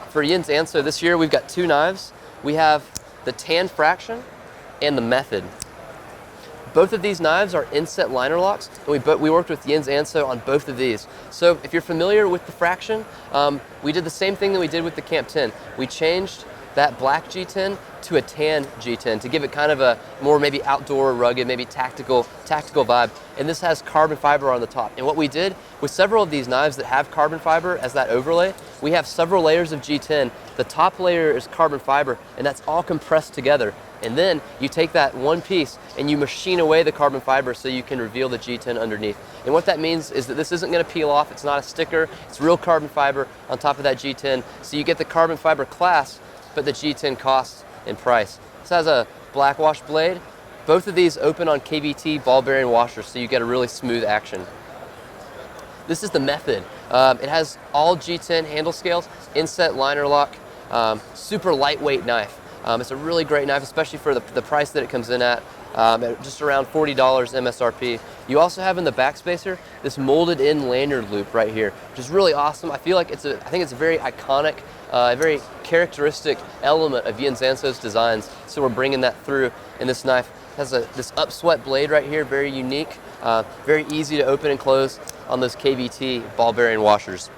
For Yin's Anso this year, we've got two knives. We have the tan Fraxion and the Method. Both of these knives are inset liner locks, and we worked with Yin's Anso on both of these. So if you're familiar with the Fraxion, we did the same thing that we did with the Camp 10. We changed that black G10 to a tan G10 to give it kind of a more maybe outdoor, rugged, maybe tactical vibe. And this has carbon fiber on the top. And what we did with several of these knives that have carbon fiber as that overlay, we have several layers of G10. The top layer is carbon fiber, and that's all compressed together. And then you take that one piece and you machine away the carbon fiber so you can reveal the G10 underneath. And what that means is that this isn't going to peel off. It's not a sticker. It's real carbon fiber on top of that G10. So you get the carbon fiber class, but the G10 cost and price. This has a black wash blade. Both of these open on KVT ball bearing washers, so you get a really smooth action. This is the Method. It has all G10 handle scales, inset liner lock, super lightweight knife. It's a really great knife, especially for the price that it comes in at just around $40 MSRP. You also have in the backspacer this molded in lanyard loop right here, which is really awesome. I feel like I think it's a very iconic, very characteristic element of Yin's Anso's designs. So we're bringing that through in this knife. It has this upswept blade right here, very unique, very easy to open and close on those KVT ball bearing washers.